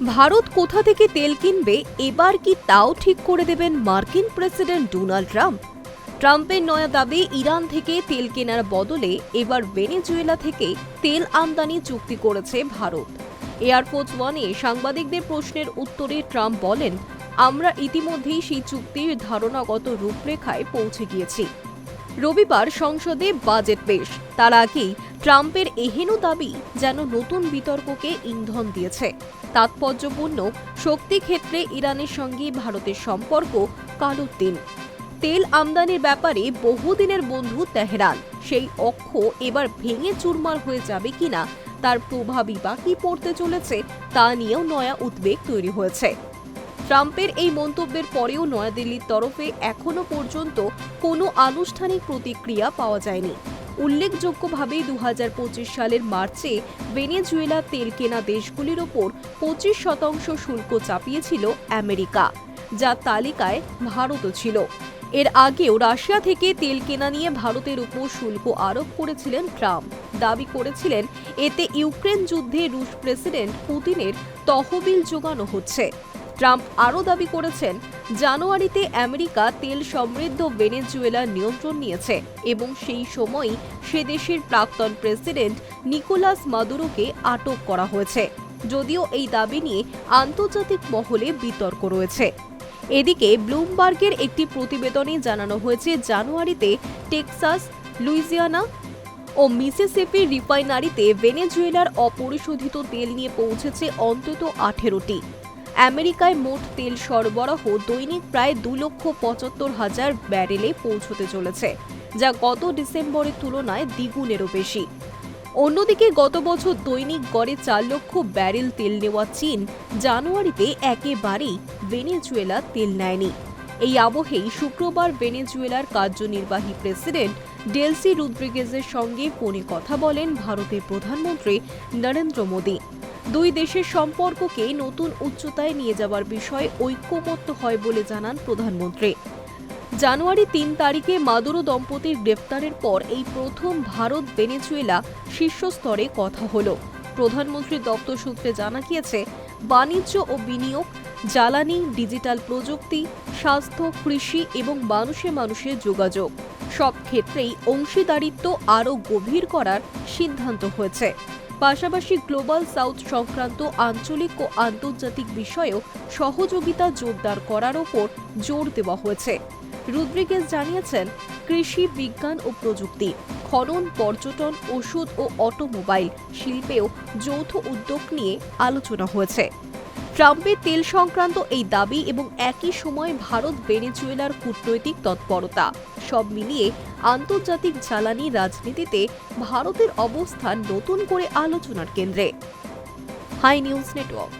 ভারত কোথা থেকে তেল কিনবে এবার কি তাও ঠিক করে দেবেন মার্কিন প্রেসিডেন্ট ডোনাল্ড ট্রাম্প। ট্রাম্পের নয়া দাবি ইরান থেকে তেল কেনার বদলে এবার ভেনেজুয়েলা থেকে তেল আমদানি চুক্তি করেছে ভারত। এয়ারফোর্স ওয়ানে সাংবাদিকদের প্রশ্নের উত্তরে ট্রাম্প বলেন, আমরা ইতিমধ্যেই সেই চুক্তির ধারণাগত রূপরেখায় পৌঁছে গিয়েছি। রবিবার সংসদে বাজেট পেশ, তার আগেই ট্রাম্পের এহেন দাবি যেন নতুন বিতর্ককে ইন্ধন দিয়েছে। তাৎপর্যপূর্ণ, শক্তি ক্ষেত্রে ইরানের সঙ্গে ভারতের সম্পর্ক কালোর দিন। তেল আমদানির ব্যাপারে বহুদিনের বন্ধু তেহরান, সেই অক্ষ এবার ভেঙে চুরমার হয়ে যাবে কিনা, তার প্রভাবই বা কি পড়তে চলেছে তা নিয়েও নয়া উদ্বেগ তৈরি হয়েছে। ট্রাম্পের এই মন্তব্যের পরেও নয়াদিল্লির তরফে এখনো পর্যন্ত কোনো আনুষ্ঠানিক প্রতিক্রিয়া পাওয়া যায়নি। উল্লেখযোগ্যভাবে ২০২৫ সালের মার্চে ভেনেজুয়েলা তেল কেনা দেশগুলির ওপর ২৫% শুল্ক চাপিয়েছিল আমেরিকা, যা তালিকায় ভারতও ছিল। এর আগেও রাশিয়া থেকে তেল কেনা নিয়ে ভারতের উপর শুল্ক আরোপ করেছিলেন ট্রাম্প। দাবি করেছিলেন এতে ইউক্রেন যুদ্ধে রুশ প্রেসিডেন্ট পুতিনের তহবিল জোগানো হচ্ছে। ট্রাম্প আরও দাবি করেছেন, জানুয়ারিতে আমেরিকা তেল সমৃদ্ধ ভেনেজুয়েলার নিয়ন্ত্রণ নিয়েছে এবং সেই সময়ই সে দেশের প্রাক্তন প্রেসিডেন্ট নিকোলাস মাদুরোকে আটক করা হয়েছে। যদিও এই দাবি নিয়ে আন্তর্জাতিক মহলে বিতর্ক রয়েছে। এদিকে ব্লুমবার্গের একটি প্রতিবেদনে জানানো হয়েছে, জানুয়ারিতে টেক্সাস, লুইজিয়ানা ও মিসিসিপি রিফাইনারিতে ভেনেজুয়েলার অপরিশোধিত তেল নিয়ে পৌঁছেছে অন্তত 18টি। আমেরিকায় মোট তেল সরবরাহ দৈনিক প্রায় 2,75,000 ব্যারেলে পৌঁছতে চলেছে, যা গত ডিসেম্বরের তুলনায় দ্বিগুণেরও বেশি। অন্যদিকে গত বছর দৈনিক গড়ে 4 লক্ষ ব্যারেল তেল নেওয়া চীন জানুয়ারিতে একেবারেই ভেনেজুয়েলা তেল নেয়নি। এই আবহেই শুক্রবার ভেনেজুয়েলার কার্যনির্বাহী প্রেসিডেন্ট ডেলসি রদ্রিগেজের সঙ্গে ফোনে কথা বলেন ভারতের প্রধানমন্ত্রী নরেন্দ্র মোদী। দুই দেশের সম্পর্ককে নতুন উচ্চতায় নিয়ে যাওয়ার বিষয়ে ঐক্যমত্য হয় বলে জানান প্রধানমন্ত্রী। জানুয়ারি ৩ তারিখে মাদুরো দম্পতির গ্রেফতারের পর এই প্রথম ভারত ভেনেজুয়েলা শীর্ষ স্তরে কথা হলো। প্রধানমন্ত্রীর দপ্তর সূত্রে জানা গিয়েছে, বাণিজ্য ও বিনিয়োগ, জ্বালানি, ডিজিটাল প্রযুক্তি, স্বাস্থ্য, কৃষি এবং মানুষে মানুষের যোগাযোগ সব ক্ষেত্রেই অংশীদারিত্ব আরও গভীর করার সিদ্ধান্ত হয়েছে। পাশাপাশি গ্লোবাল সাউথ সংক্রান্ত আঞ্চলিক ও আন্তর্জাতিক বিষয়েও সহযোগিতা জোরদার করার ওপর জোর দেওয়া হয়েছে। রদ্রিগেজ জানিয়েছেন, কৃষি, বিজ্ঞান ও প্রযুক্তি, খনন, পর্যটন, ওষুধ ও অটোমোবাইল শিল্পেও যৌথ উদ্যোগ নিয়ে আলোচনা হয়েছে। ট্রাম্পের তেল সংক্রান্ত এই দাবি এবং একই সময় ভারত ভেনেজুয়েলার কূটনৈতিক তৎপরতা সব মিলিয়ে আন্তর্জাতিক জ্বালানি রাজনীতিতে ভারতের অবস্থান নতুন করে আলোচনার কেন্দ্রে। Hi news network.